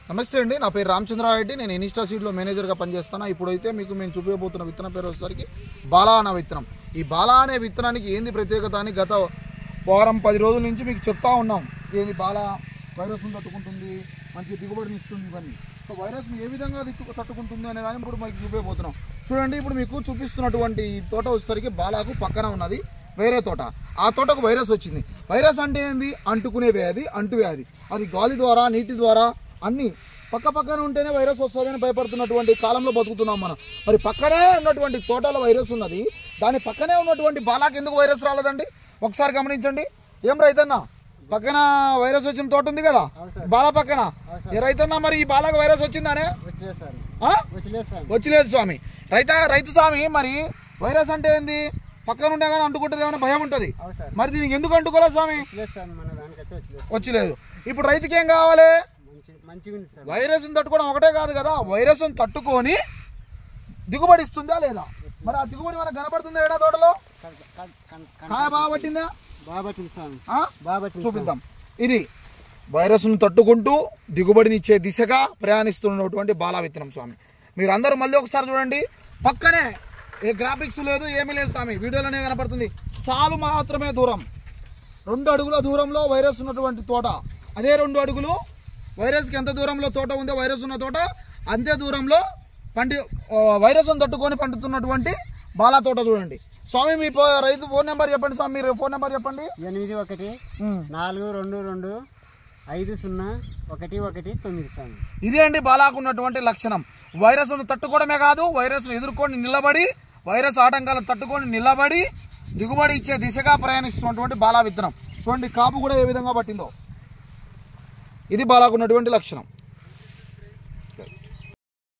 నమస్తే అండి, నా పేరు రామచంద్రారెడ్డి. నేను ఇన్స్టా సీడ్లో మేనేజర్గా పనిచేస్తాను. ఇప్పుడైతే మీకు మేము చూపించబోతున్న విత్తనం పేరు వచ్చేసరికి బాలా అనే విత్తనం. ఈ బాలా అనే విత్తనానికి ఏంది ప్రత్యేకత అని గత వారం 10 రోజుల నుంచి మీకు చెప్తా ఉన్నాం. ఏంది బాలా వైరస్ను తట్టుకుంటుంది, మంచి దిగుబడిని ఇస్తుంది ఇవన్నీ. సో వైరస్ని ఏ విధంగా తట్టుకుంటుంది అనే దాన్ని ఇప్పుడు మీకు చూపించబోతున్నాం. చూడండి, ఇప్పుడు మీకు చూపిస్తున్నటువంటి ఈ తోట వచ్చేసరికి బాలాకు పక్కన ఉన్నది వేరే తోట. ఆ తోటకు వైరస్ వచ్చింది. వైరస్ అంటే ఏంది? అంటుకునే వ్యాధి, అంటువ్యాధి. అది గాలి ద్వారా, నీటి ద్వారా అన్నీ పక్కన ఉంటేనే వైరస్ వస్తుందని భయపడుతున్నటువంటి కాలంలో బతుకుతున్నాం మనం. మరి పక్కనే ఉన్నటువంటి తోటలో వైరస్ ఉన్నది, దాని పక్కనే ఉన్నటువంటి బాలాకి ఎందుకు వైరస్ రాలేదండి? ఒకసారి గమనించండి. ఏం రైతన్నా, పక్కన వైరస్ వచ్చిన తోట ఉంది కదా బాలా పక్కన, ఏ రైతన్నా మరి ఈ బాలాకు వైరస్ వచ్చిందానే? వచ్చలేదు స్వామి. రైతు స్వామి, మరి వైరస్ అంటే ఏంది? పక్కన ఉంటే కానీ అంటుకుంటుంది, ఏమైనా భయం ఉంటుంది. మరి దీనికి ఎందుకు అంటుకోలేదు స్వామి? వచ్చలేదు. ఇప్పుడు రైతుకి ఏం కావాలి? వైరస్ తట్టుకోవడం ఒకటే కాదు కదా, వైరస్ తట్టుకొని దిగుబడి ఇస్తుందా లేదా? మరి ఆ దిగుబడి మనకు కనపడుతుందా ఏడా తోటలో? కాయ బాగా పట్టిందా? చూపిద్దాం. ఇది వైరస్ ను తట్టుకుంటూ దిగుబడిని ఇచ్చే దిశగా ప్రయాణిస్తున్నటువంటి బాలా విత్తనం స్వామి. మీరు అందరూ మళ్ళీ ఒకసారి చూడండి. పక్కనే ఏ గ్రాఫిక్స్ లేదు, ఏమీ లేదు స్వామి, వీడియోలోనే కనపడుతుంది. సాలు మాత్రమే దూరం, 2 అడుగుల దూరంలో వైరస్ ఉన్నటువంటి తోట. అదే 2 అడుగులు వైరస్కి ఎంత దూరంలో తోట ఉందో, వైరస్ ఉన్న తోట అంతే దూరంలో వైరస్ను తట్టుకొని పండుతున్నటువంటి బాలా తోట చూడండి స్వామి. మీ రైతు ఫోన్ నెంబర్ చెప్పండి స్వామి, మీరు ఫోన్ నెంబర్ చెప్పండి. 8142250119 స్వామి. ఇదే అండి బాలాకు ఉన్నటువంటి లక్షణం. వైరస్ను తట్టుకోవడమే కాదు, వైరస్ను ఎదుర్కొని నిలబడి, వైరస్ ఆటంకాలను తట్టుకొని నిలబడి దిగుబడి ఇచ్చే దిశగా ప్రయాణిస్తున్నటువంటి బాలా విత్తనం. చూడండి, కాపు కూడా ఏ విధంగా పట్టిందో. ఇది బాలాకు ఉన్నటువంటి లక్షణం.